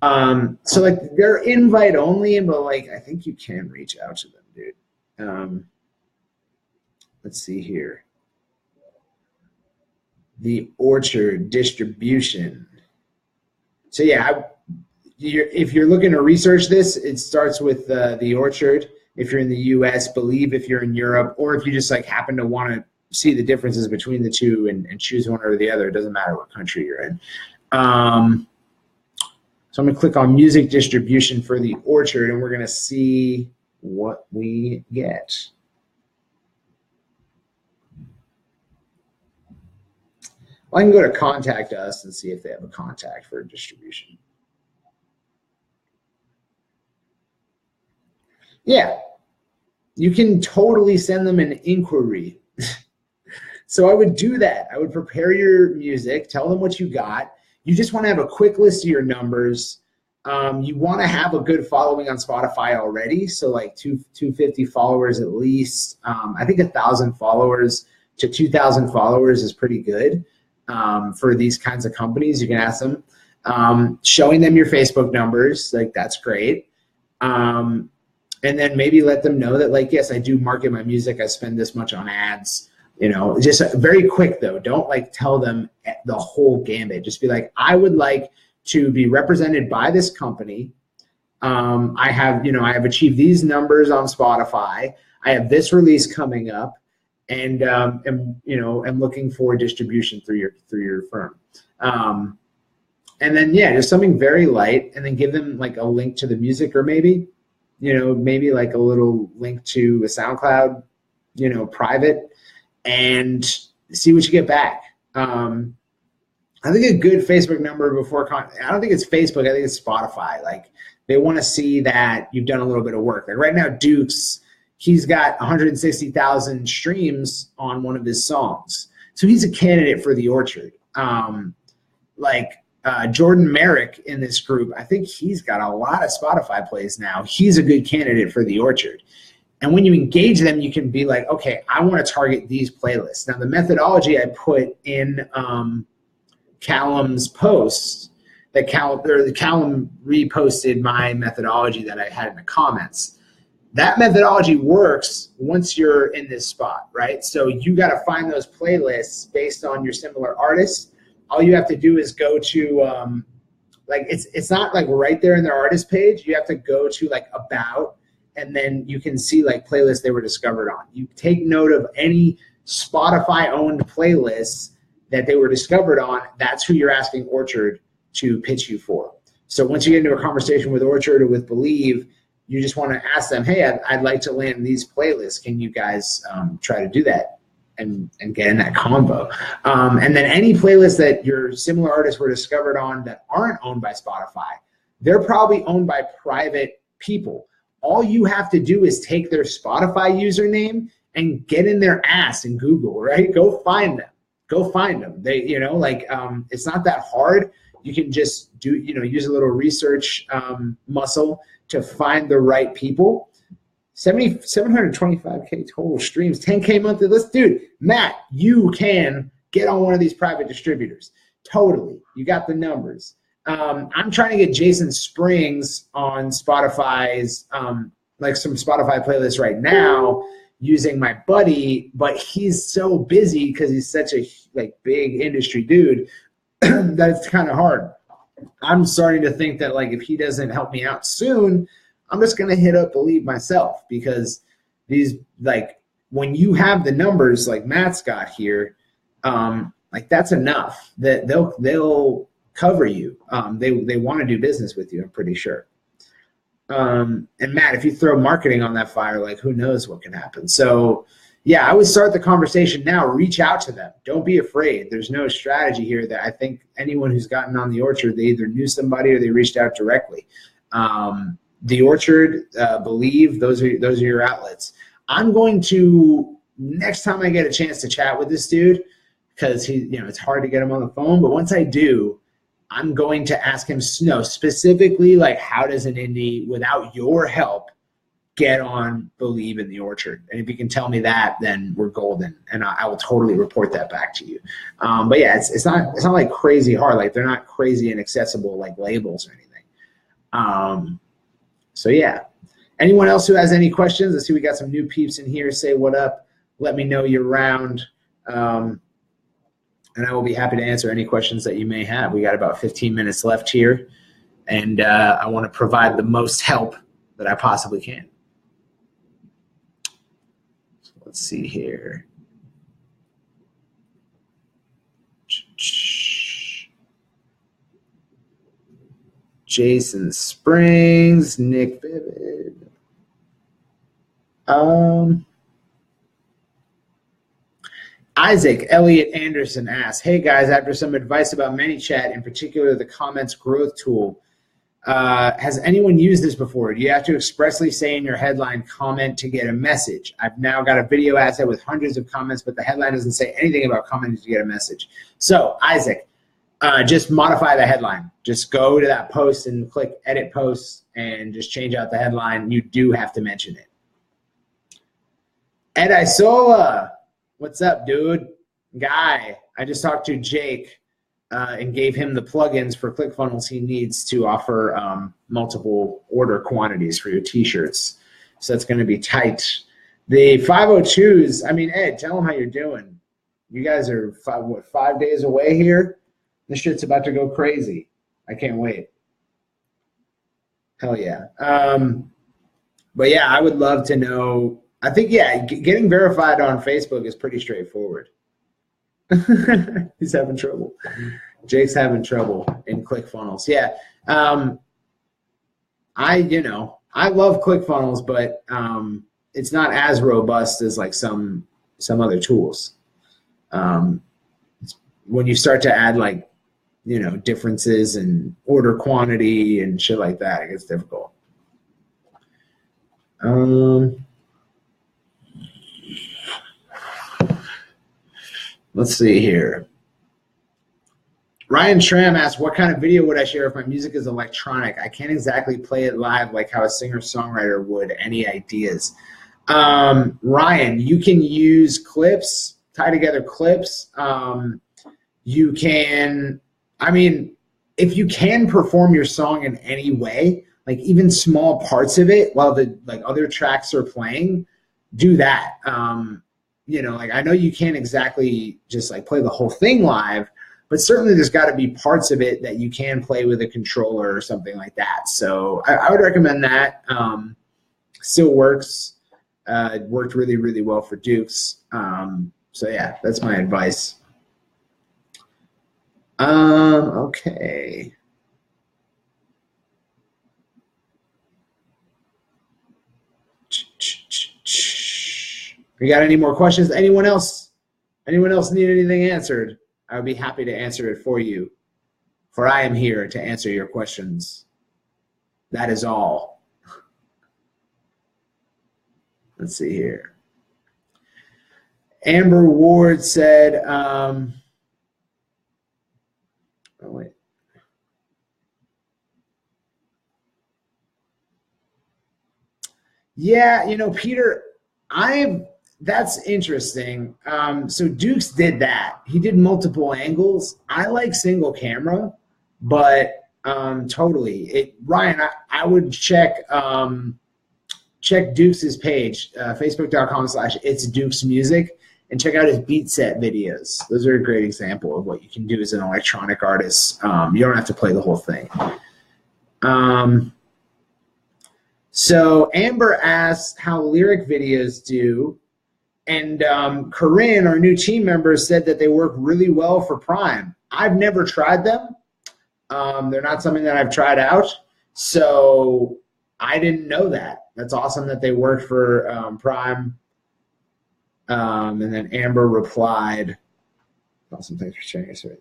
So like they're invite only, but like I think you can reach out to them, dude. Let's see here. The Orchard distribution. So yeah, if you're looking to research this, it starts with the Orchard. If you're in the U.S., Believe if you're in Europe, or if you just like happen to want to see the differences between the two and choose one or the other. It doesn't matter what country you're in. So I'm going to click on music distribution for the Orchard, and we're going to see what we get. Well, I can go to contact us and see if they have a contact for distribution. Yeah, you can totally send them an inquiry. So I would do that. I would prepare your music, tell them what you got. You just want to have a quick list of your numbers. You want to have a good following on Spotify already. So like 250 followers at least. I think 1,000 followers to 2,000 followers is pretty good for these kinds of companies. You can ask them. Showing them your Facebook numbers, like that's great. And then maybe let them know that like, yes, I do market my music. I spend this much on ads. You know, just very quick though. Don't like tell them the whole gambit. Just be like, I would like to be represented by this company. I have achieved these numbers on Spotify. I have this release coming up, and am looking for distribution through your firm. And then yeah, just something very light, and then give them like a link to the music, or maybe like a little link to a SoundCloud, private. And see what you get back. I think a good Facebook number before, I don't think it's Facebook, I think it's Spotify. Like they want to see that you've done a little bit of work. Like right now, Dukes, he's got 160,000 streams on one of his songs. So he's a candidate for the Orchard. Jordan Merrick in this group, I think he's got a lot of Spotify plays now. He's a good candidate for the Orchard. And when you engage them, you can be like, okay, I want to target these playlists. Now, the methodology I put in Callum's post, Callum reposted my methodology that I had in the comments. That methodology works once you're in this spot, right? So you got to find those playlists based on your similar artists. All you have to do is go to, it's not like right there in their artist page. You have to go to like About, and then you can see like playlists they were discovered on. You take note of any Spotify-owned playlists that they were discovered on. That's who you're asking Orchard to pitch you for. So once you get into a conversation with Orchard or with Believe, you just want to ask them, hey, I'd like to land these playlists. Can you guys try to do that and get in that combo? And then any playlist that your similar artists were discovered on that aren't owned by Spotify, they're probably owned by private people. All you have to do is take their Spotify username and get in their ass in Google, right? Go find them. They, it's not that hard. You can just use a little research muscle to find the right people. 725K total streams, 10K monthly list. Dude, Matt, you can get on one of these private distributors. Totally. You got the numbers. I'm trying to get Jason Springs on Spotify's, some Spotify playlists right now using my buddy, but he's so busy because he's such a big industry dude that it's kind of hard. I'm starting to think that if he doesn't help me out soon, I'm just going to hit up Believe myself, because these, when you have the numbers like Matt's got here, that's enough that they'll cover you. They want to do business with you, I'm pretty sure. And Matt, if you throw marketing on that fire, who knows what can happen. So yeah, I would start the conversation now. Reach out to them. Don't be afraid. There's no strategy here. That I think anyone who's gotten on the Orchard, they either knew somebody or they reached out directly. The Orchard, Believe, those are your outlets. I'm going to, next time I get a chance to chat with this dude, because it's hard to get him on the phone, but once I do, I'm going to ask him specifically, how does an indie, without your help, get on Believe in the Orchard. And if you can tell me that, then we're golden, and I will totally report that back to you. But yeah, it's not like crazy hard. Like they're not crazy inaccessible like labels or anything. So yeah. Anyone else who has any questions? Let's see, we got some new peeps in here. Say what up. Let me know you're around. And I will be happy to answer any questions that you may have. We got about 15 minutes left here, and I want to provide the most help that I possibly can. So let's see here. Jason Springs, Nick Vivid. Isaac Elliott Anderson asks, hey guys, after some advice about ManyChat, in particular the comments growth tool, has anyone used this before? Do you have to expressly say in your headline comment to get a message? I've now got a video asset with hundreds of comments, but the headline doesn't say anything about commenting to get a message. So Isaac, just modify the headline. Just go to that post and click edit posts and just change out the headline. You do have to mention it. Ed Isola, what's up, dude? Guy, I just talked to Jake and gave him the plugins for ClickFunnels he needs to offer multiple order quantities for your t-shirts. So that's going to be tight. The 502s, I mean, Ed, tell them how you're doing. You guys are 5 days away here? This shit's about to go crazy. I can't wait. Hell yeah. But yeah, I would love to know. I think, yeah, getting verified on Facebook is pretty straightforward. He's having trouble. Jake's having trouble in ClickFunnels. Yeah. I love ClickFunnels, but it's not as robust as like some other tools. When you start to add like, differences in order quantity and shit like that, it gets difficult. Let's see here. Ryan Tram asked, what kind of video would I share if my music is electronic? I can't exactly play it live like how a singer-songwriter would. Any ideas? Ryan, you can use clips, tie together clips. You can, if you can perform your song in any way, like even small parts of it while the other tracks are playing, do that. I know you can't exactly just like play the whole thing live, but certainly there's got to be parts of it that you can play with a controller or something like that. So I would recommend that. Still works. It worked really, really well for Dukes. So yeah, that's my advice. Okay. We got any more questions? Anyone else need anything answered? I would be happy to answer it for you, for I am here to answer your questions. That is all. Let's see here. Amber Ward said, oh, wait. Yeah, Peter, that's interesting. So Dukes did that. He did multiple angles. I like single camera, but totally. Ryan, I would check Dukes' page, facebook.com/itsdukesmusic, and check out his beat set videos. Those are a great example of what you can do as an electronic artist. You don't have to play the whole thing. So Amber asks how lyric videos do. And Corinne, our new team member, said that they work really well for Prime. I've never tried them. They're not something that I've tried out. So I didn't know that. That's awesome that they work for Prime. And then Amber replied, awesome, thanks for sharing your story.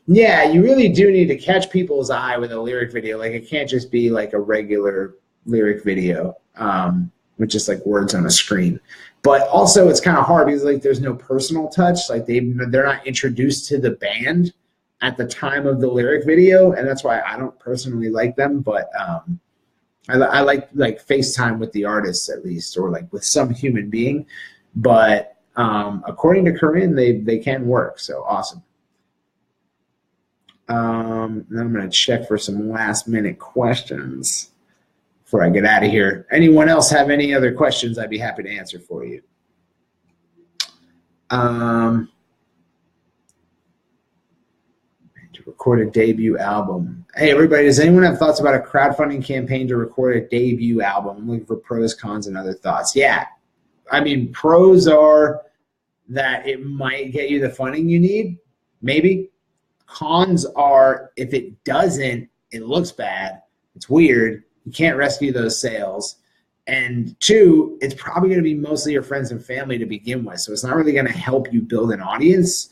Yeah, you really do need to catch people's eye with a lyric video. Like, it can't just be like a regular lyric video with just like words on a screen. But also it's kind of hard because like there's no personal touch. Like they're not introduced to the band at the time of the lyric video, and that's why I don't personally like them. But I like FaceTime with the artists at least, or like with some human being. But according to Corinne, they can work. So awesome. Then I'm going to check for some last minute questions before I get out of here. Anyone else have any other questions? I'd be happy to answer for you. To record a debut album. Hey, everybody, does anyone have thoughts about a crowdfunding campaign to record a debut album? I'm looking for pros, cons, and other thoughts. Yeah. I mean, pros are that it might get you the funding you need, maybe. Cons are if it doesn't, it looks bad. It's weird. You can't rescue those sales. And two, it's probably going to be mostly your friends and family to begin with. So it's not really going to help you build an audience.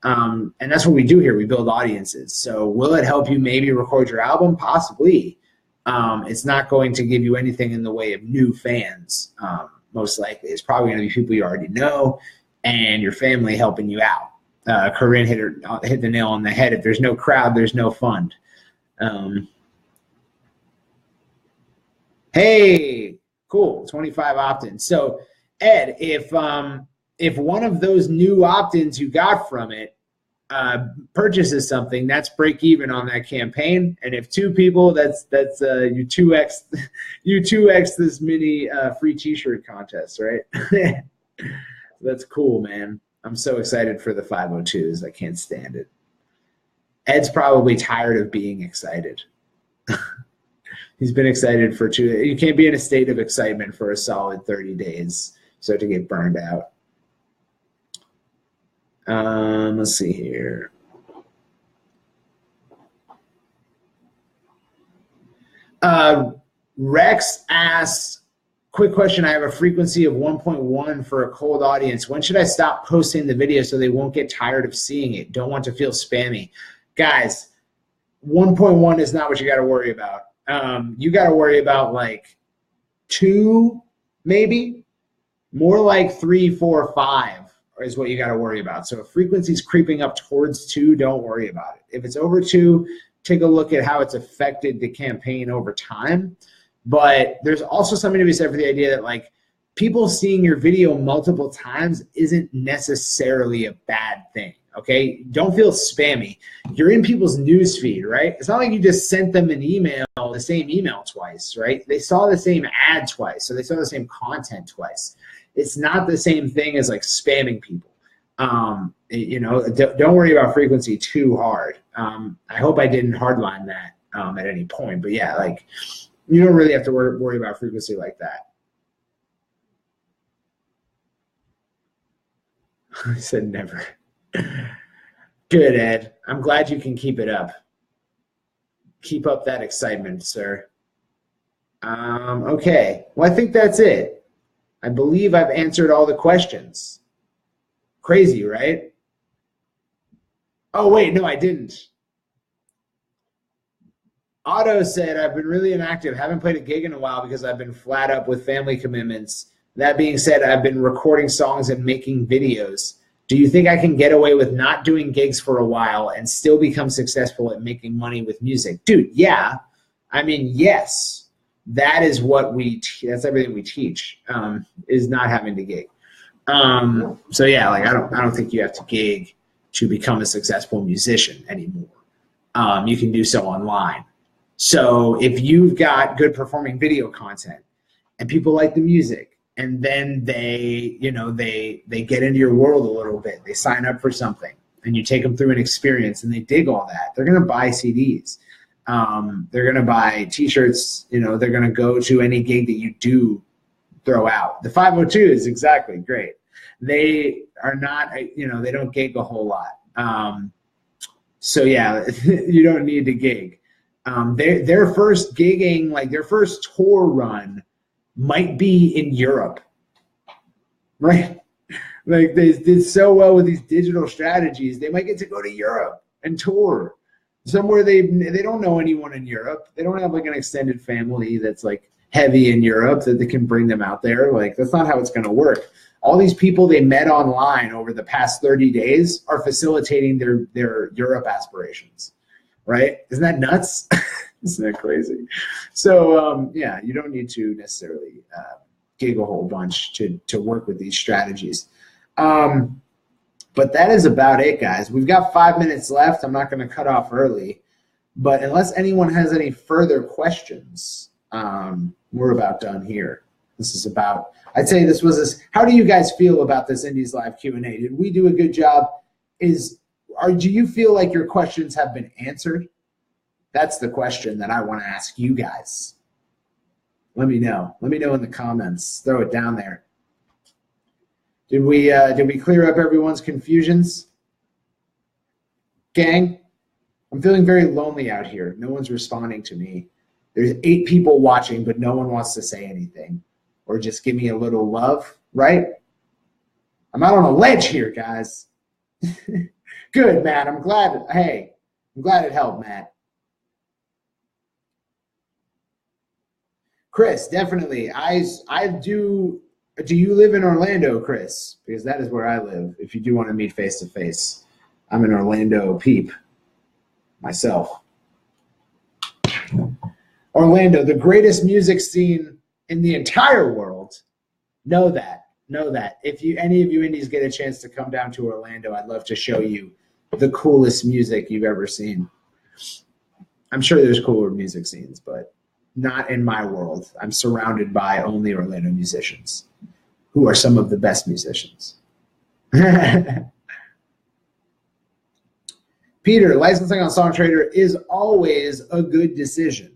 And that's what we do here. We build audiences. So will it help you maybe record your album? Possibly. It's not going to give you anything in the way of new fans. Most likely. It's probably going to be people you already know and your family helping you out. Corinne hit the nail on the head. If there's no crowd, there's no fund. Hey, cool. 25 opt-ins. So Ed, if one of those new opt-ins you got from it purchases something, that's break even on that campaign. And if two people, that's you 2x this mini free t-shirt contest, right? That's cool, man. I'm so excited for the 502s. I can't stand it. Ed's probably tired of being excited. He's been excited for you can't be in a state of excitement for a solid 30 days. So to get burned out. Let's see here. Rex asks, quick question. I have a frequency of 1.1 for a cold audience. When should I stop posting the video so they won't get tired of seeing it? Don't want to feel spammy. Guys, 1.1 is not what you got to worry about. You got to worry about like 2, maybe. More like 3, 4, 5 is what you got to worry about. So if frequency is creeping up towards 2, don't worry about it. If it's over 2, take a look at how it's affected the campaign over time. But there's also something to be said for the idea that like people seeing your video multiple times isn't necessarily a bad thing. Okay, don't feel spammy. You're in people's news feed, right? It's not like you just sent them an email, the same email twice, right? They saw the same ad twice, so they saw the same content twice. It's not the same thing as like spamming people. You know, don't worry about frequency too hard. I hope I didn't hardline that at any point, but yeah, like you don't really have to worry about frequency like that. I said never. Good, Ed. I'm glad you can keep it up. Keep up that excitement, sir. Okay. Well, I think that's it. I believe I've answered all the questions. Crazy, right? Oh, wait. No, I didn't. Otto said, I've been really inactive. Haven't played a gig in a while because I've been flat up with family commitments. That being said, I've been recording songs and making videos. Do you think I can get away with not doing gigs for a while and still become successful at making money with music? Dude, yeah. I mean, yes. That is what that's everything we teach, is not having to gig. So yeah, like I don't think you have to gig to become a successful musician anymore. You can do so online. So if you've got good performing video content and people like the music, and then they get into your world a little bit. They sign up for something, and you take them through an experience, and they dig all that. They're going to buy CDs. They're going to buy T-shirts. You know, they're going to go to any gig that you do throw out. The 502 is exactly great. They are not, they don't gig a whole lot. So yeah, you don't need to gig. Their first gigging, like their first tour run, might be in Europe, right? Like they did so well with these digital strategies, they might get to go to Europe and tour somewhere they don't know anyone in Europe. They don't have like an extended family that's like heavy in Europe that they can bring them out there. Like that's not how it's going to work. All these people they met online over the past 30 days are facilitating their Europe aspirations, right? Isn't that nuts? Isn't that crazy? So yeah, you don't need to necessarily gig a whole bunch to work with these strategies. But that is about it, guys. We've got 5 minutes left. I'm not going to cut off early. But unless anyone has any further questions, we're about done here. This is about, I'd say this was this. How do you guys feel about this Indies Live Q&A? Did we do a good job? Do you feel like your questions have been answered? That's the question that I want to ask you guys. Let me know. Let me know in the comments. Throw it down there. Did we clear up everyone's confusions? Gang, I'm feeling very lonely out here. No one's responding to me. There's 8 people watching, but no one wants to say anything or just give me a little love, right? I'm out on a ledge here, guys. Good, Matt. I'm glad it helped, Matt. Chris, definitely. I do. Do you live in Orlando, Chris? Because that is where I live. If you do want to meet face to face, I'm an Orlando peep myself. Orlando, the greatest music scene in the entire world. Know that. If any of you indies get a chance to come down to Orlando, I'd love to show you the coolest music you've ever seen. I'm sure there's cooler music scenes, but not in my world. I'm surrounded by only Orlando musicians who are some of the best musicians. Peter, licensing on SongTrader is always a good decision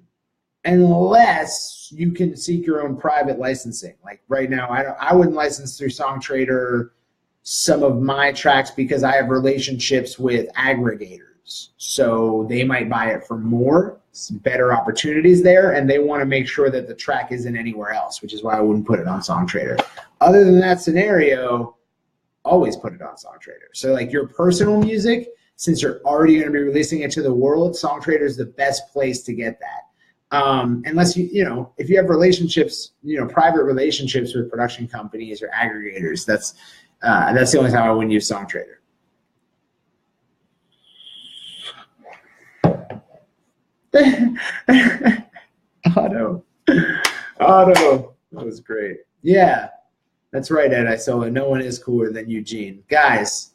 unless you can seek your own private licensing. Like right now, I wouldn't license through SongTrader some of my tracks because I have relationships with aggregators. So they might buy it for more, some better opportunities there, and they want to make sure that the track isn't anywhere else, which is why I wouldn't put it on SongTrader. Other than that scenario, always put it on SongTrader. So like your personal music, since you're already going to be releasing it to the world, SongTrader is the best place to get that. Unless if you have relationships, private relationships with production companies or aggregators, that's the only time I wouldn't use SongTrader. Otto, that was great. Yeah, that's right, Ed Isola. No one is cooler than Eugene. Guys,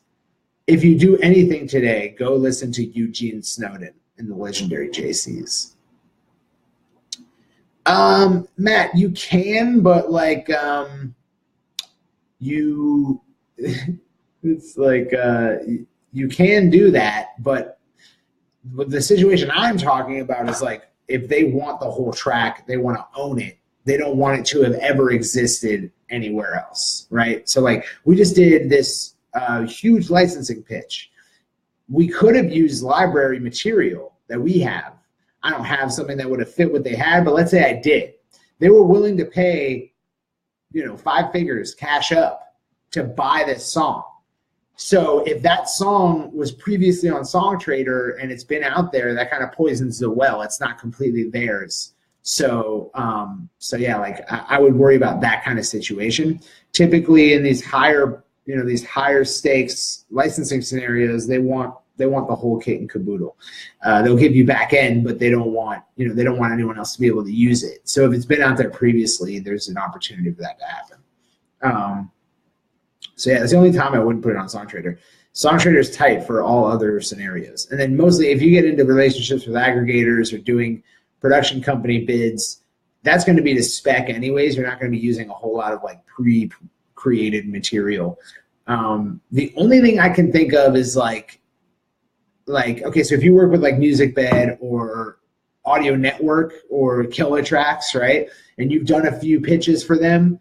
if you do anything today, go listen to Eugene Snowden and the legendary JCs. Matt, you can, but like it's like you can do that, but the situation I'm talking about is like if they want the whole track, they want to own it. They don't want it to have ever existed anywhere else, right? So like we just did this huge licensing pitch. We could have used library material that we have. I don't have something that would have fit what they had, but let's say I did. They were willing to pay, 5 figures cash up to buy this song. So if that song was previously on SongTrader and it's been out there, that kind of poisons the well. It's not completely theirs. So yeah, like I would worry about that kind of situation. Typically in these higher stakes licensing scenarios, they want the whole kit and caboodle. They'll give you back end, but they don't want anyone else to be able to use it. So if it's been out there previously, there's an opportunity for that to happen. So yeah, that's the only time I wouldn't put it on SongTrader. SongTrader is tight for all other scenarios. And then mostly if you get into relationships with aggregators or doing production company bids, that's going to be to spec anyways. You're not going to be using a whole lot of like pre-created material. The only thing I can think of is like, okay, so if you work with like MusicBed or Audio Network or Killer Tracks, right? And you've done a few pitches for them,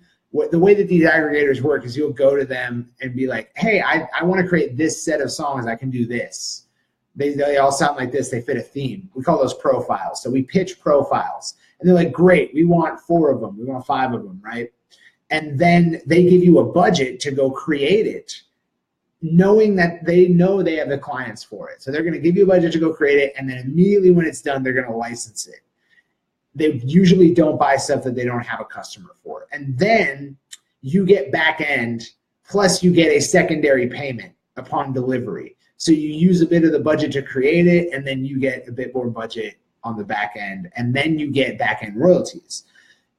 the way that these aggregators work is you'll go to them and be like, hey, I want to create this set of songs. I can do this. They all sound like this. They fit a theme. We call those profiles. So we pitch profiles. And they're like, great, we want 4 of them. We want 5 of them, right? And then they give you a budget to go create it, knowing that they know they have the clients for it. So they're going to give you a budget to go create it, and then immediately when it's done, they're going to license it. They usually don't buy stuff that they don't have a customer for. And then you get back end, plus you get a secondary payment upon delivery. So you use a bit of the budget to create it, and then you get a bit more budget on the back end, and then you get back end royalties.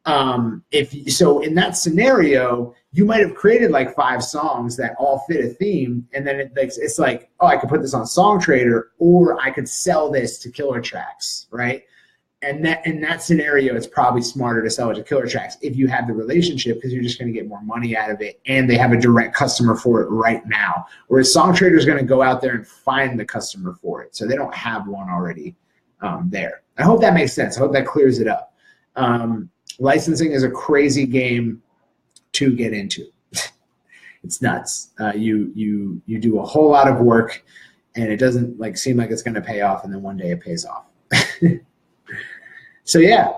So in that scenario, you might have created like 5 songs that all fit a theme, and then it's like, oh, I could put this on Song Trader, or I could sell this to Killer Tracks, right? And that in that scenario, it's probably smarter to sell it to Killer Tracks if you have the relationship, because you're just going to get more money out of it, and they have a direct customer for it right now. Whereas Song Trader is going to go out there and find the customer for it, so they don't have one already there. I hope that makes sense. I hope that clears it up. Licensing is a crazy game to get into. It's nuts. You do a whole lot of work, and it doesn't like seem like it's going to pay off, and then one day it pays off. So yeah,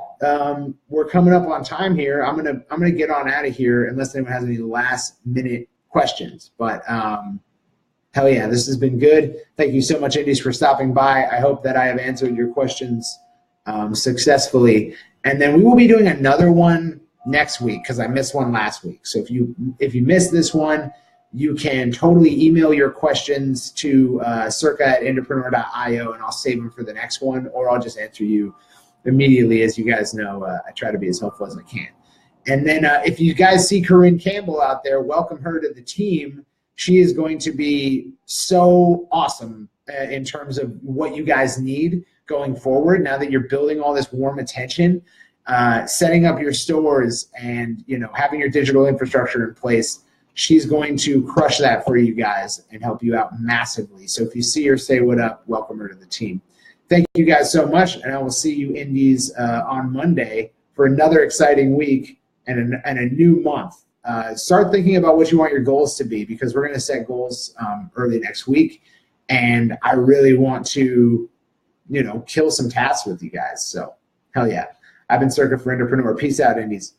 we're coming up on time here. I'm gonna get on out of here unless anyone has any last minute questions. But hell yeah, this has been good. Thank you so much, Indies, for stopping by. I hope that I have answered your questions successfully. And then we will be doing another one next week because I missed one last week. So if you missed this one, you can totally email your questions to circa@entrepreneur.io, and I'll save them for the next one, or I'll just answer you immediately. As you guys know, I try to be as helpful as I can. And then if you guys see Corinne Campbell out there, welcome her to the team. She is going to be so awesome in terms of what you guys need going forward. Now that you're building all this warm attention, setting up your stores, and having your digital infrastructure in place, she's going to crush that for you guys and help you out massively. So if you see her, say what up, welcome her to the team. Thank you guys so much, and I will see you Indies on Monday for another exciting week and a new month. Start thinking about what you want your goals to be, because we're going to set goals early next week, and I really want to kill some tasks with you guys. So hell yeah. I've been Circa for Entrepreneur. Peace out, Indies.